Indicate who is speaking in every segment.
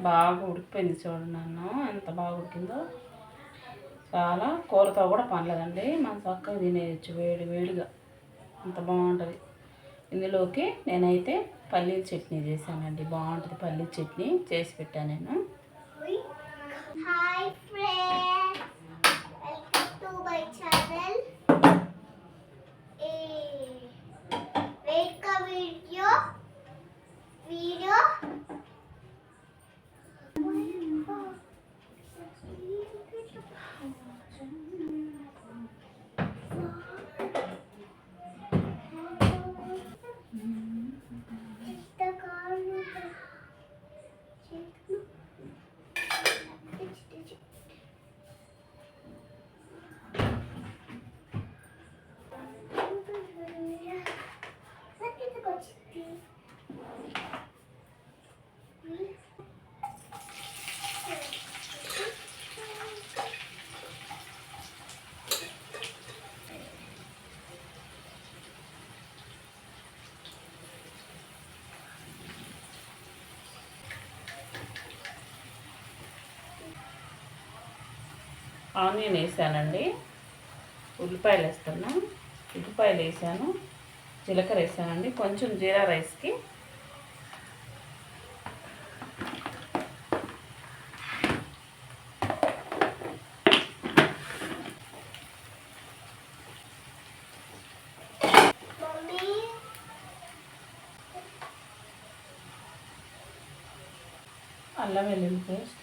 Speaker 1: బాగా ఉడికిపోయింది చూడండి. అన్నం ఎంత బాగా ఉడికిందో, చాలా కూరతో కూడా పనిలేదండి. మనం చక్కగా తినేయచ్చు వేడి వేడిగా, అంత బాగుంటుంది. ఇందులోకి నేనైతే పల్లీల చట్నీ చేశానండి. బాగుంటుంది. పల్లీల చట్నీ చేసి పెట్టాను నేను.
Speaker 2: Hi friends, welcome to my channel. Welcome video
Speaker 1: onion వేసానండి, ఉల్లిపాయలు వేస్తున్నా. ఉల్లిపాయలు వేసాను, జీలకర్ర వేసానండి, కొంచెం జీరా రైస్కి. అల్లం వెల్లుల్లి పేస్ట్,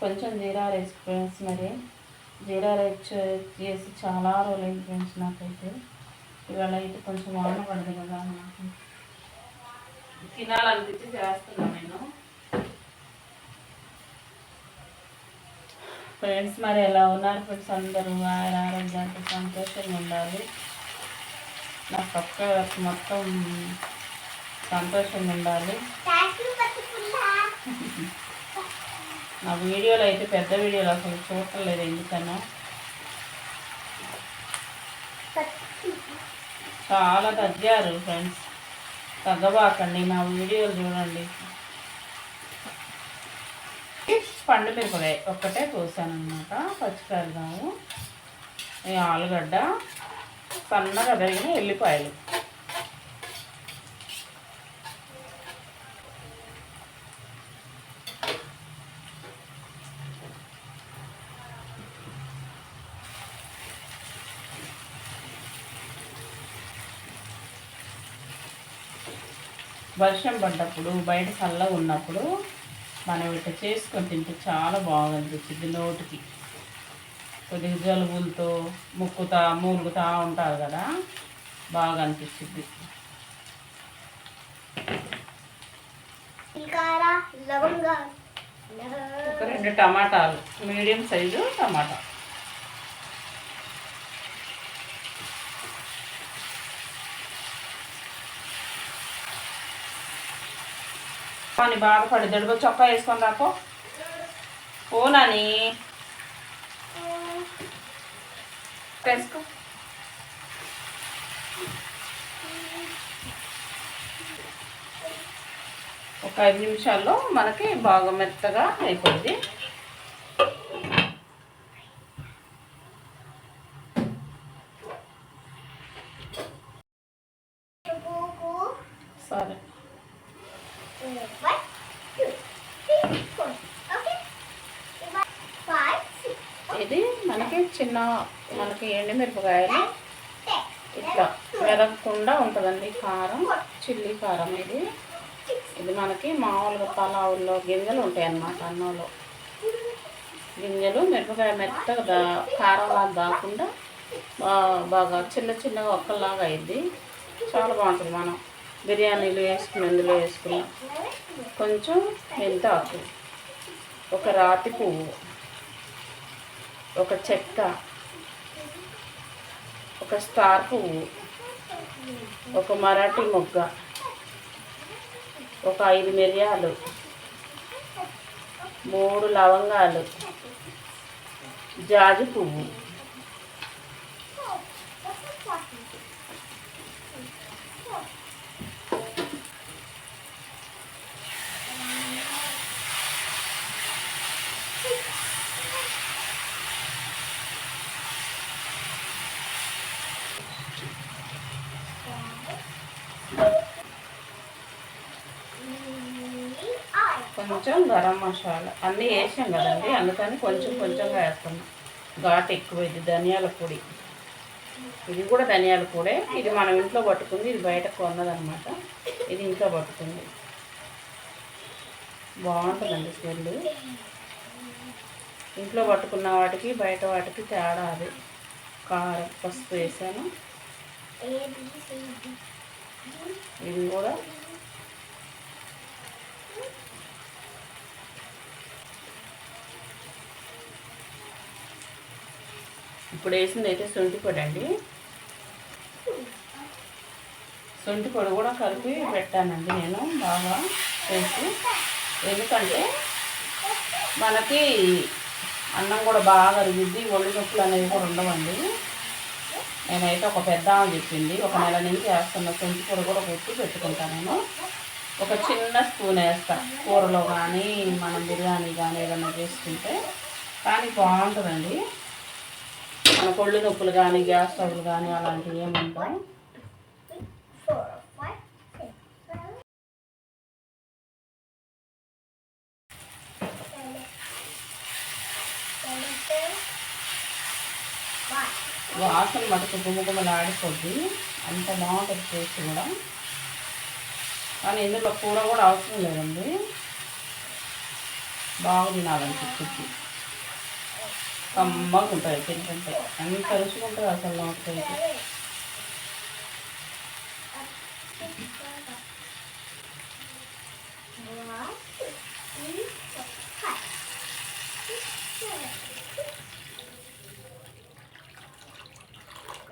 Speaker 1: కొంచెం జీరా రైస్ ఫ్రెండ్స్. మరి జీరా రైస్ చేసి చాలా రోజులైంది ఫ్రెండ్స్ నాకైతే. ఇవాళ అయితే కొంచెం వాన పడదు కదా, నాకు తినాలనిపించి చేస్తున్నాను నేను ఫ్రెండ్స్. మరి ఎలా ఉన్నారు ఫ్రెండ్స్ అందరూ? ఆరోగ్యానికి సంతోషంగా ఉండాలి. నా పక్క మొత్తం సంతోషంగా ఉండాలి. నా వీడియోలు అయితే పెద్ద వీడియోలు అసలు చూడటం లేదు, ఎందుకన్నా చాలా తగ్గారు ఫ్రెండ్స్. తగ్గబాకండి, నా వీడియోలు చూడండి. పండు మిరపకాయ ఒక్కటే కోసాను అనమాట. పచ్చికాయలు, ఆలుగడ్డ, సన్నగా తరిగిన ఎల్లిపాయలు. వర్షం పడ్డప్పుడు బయట చల్లగా ఉన్నప్పుడు మనం ఇట్లా చేసుకొని తింటే చాలా బాగా అనిపించింది నోటికి. కొద్దిగా జలుబులతో మూలుగుతా ఉంటారు కదా, బాగా అనిపించింది. ఒక 2 టమాటాలు, మీడియం సైజు టమాటా. అని బాధపడి దడుపు చొక్కా వేసుకొని రాపో. ఓ నాని వేసుకో. ఒక 5 నిమిషాల్లో మనకి బాగా మెత్తగా అయిపోయింది. సరే, ఇది మనకి ఎండుమిరపకాయలు ఇట్లా మెరగకుండా ఉంటుందండి. కారం, చిల్లీ కారం. ఇది మనకి మామూలుగా పలావుల్లో గింజలు ఉంటాయి అన్నమాట. అన్నంలో గింజలు, మిరపకాయ మెత్తగా కారంలా దాకుండా బాగా చిన్నగా ఒక్కలాగా అయింది. చాలా బాగుంటుంది. మనం బిర్యానీలు వేసుకుని ఇందులో వేసుకున్నాం. కొంచెం మెంతాకు, ఒక రాతి పువ్వు, ఒక చెక్క, ఒక స్టార్ పువ్వు, ఒక మరాఠీ మొగ్గ, ఒక 5 మిరియాలు, 3 లవంగాలు, జాజి పువ్వు, కొంచెం గరం మసాలా అన్నీ వేసాం కదండి, అందుకని కొంచెం కొంచెంగా వేస్తున్నాం. ఘాటు ఎక్కువైంది. ధనియాల పొడి, ఇది కూడా ధనియాల పొడే. ఇది మనం ఇంట్లో పట్టుకుంది, ఇది బయట కొన్నదనమాట. ఇది ఇంట్లో పట్టుకుంది. బాగుంటుందండి స్మెల్. ఇంట్లో పట్టుకున్న వాటికి బయట వాటికి తేడా అది. కారం, పసుపు వేసాను. ఇది కూడా ఇప్పుడు వేసింది అయితే శొంఠి పొడి అండి. శొంఠి పొడి కూడా కలిపి పెట్టానండి నేను బాగా వేసి. ఎందుకంటే మనకి అన్నం కూడా బాగా అరిగిద్ది, ఒళ్ళు నొప్పులు అనేవి కూడా ఉండవండి. నేనైతే ఒక పెద్ద ఆమె చెప్పింది, ఒక నెల నుంచి వేస్తున్న శొంఠి పొడి కూడా కొట్టి పెట్టుకుంటాను నేను. ఒక చిన్న స్పూన్ వేస్తాను కూరలో కానీ, మనం బిర్యానీ కానీ ఏదైనా చేసుకుంటే. కానీ బాగుంటుందండి. మన ఒళ్ళు నొప్పులు కానీ, గ్యాస్ ట్రబుల్ కానీ అలాంటివి ఏముంటాయి. వాసన మటుకు గుమ్మగుమ్మలు ఆడిపోద్ది, అంత బాగుంటుంది టేస్ట్ కూడా. కానీ ఇందులో కూర కూడా అవసరం లేదండి, బాగా తినాలనిపిస్తుంది. కమ్మగా ఉంటుంది తింటుంటే, అంత రుచిగా ఉంటుంది అసలు నోటికైతే.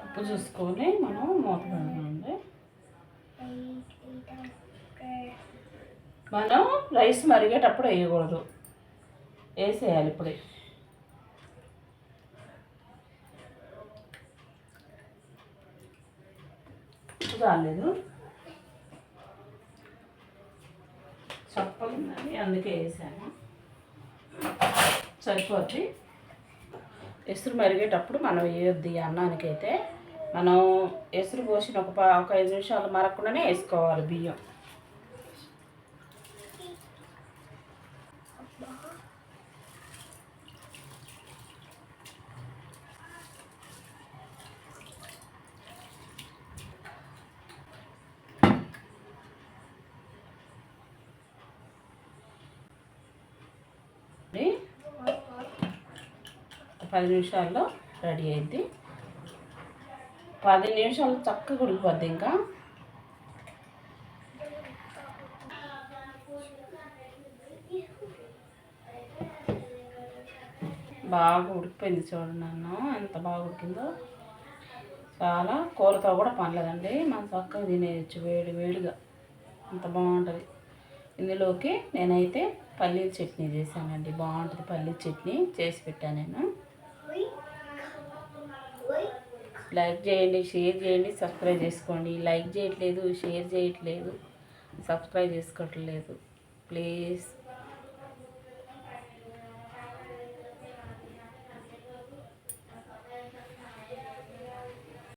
Speaker 1: ఉప్పు చూసుకొని మనం మూత పెడదామండి. మనం రైస్ మరిగేటప్పుడు వేయకూడదు, వేసేయాలి ఇప్పుడే. రాలేదు, చప్పలుందని అందుకే వేసాను. సరిపోద్ది. ఎసురు మరిగేటప్పుడు మనం వేయొద్ది. అన్నానికైతే మనం ఎసురు పోసిన ఒక 5 నిమిషాలు మరగకుండానే వేసుకోవాలి బియ్యం. ని 10 నిమిషాల్లో రెడీ అయింది. 10 నిమిషాలు చక్కగా ఉడికిపోద్ది. ఇంకా బాగా ఉడికిపోయింది. చూడండి అన్నం ఎంత బాగా ఉడికిందో. చాలా కూరతో కూడా పనిలేదండి, మనం చక్కగా తినేయచ్చు వేడి వేడిగా, అంత బాగుంటుంది. ఇందులోకి నేనైతే పల్లీల చట్నీ చేశానండి, బాగుంటుంది. పల్లీల చట్నీ చేసి పెట్టాను నేను. లైక్ చేయండి, షేర్ చేయండి, సబ్స్క్రైబ్ చేసుకోండి. లైక్ చేయట్లేదు, షేర్ చేయట్లేదు, సబ్స్క్రైబ్ చేసుకోవట్లేదు. ప్లీజ్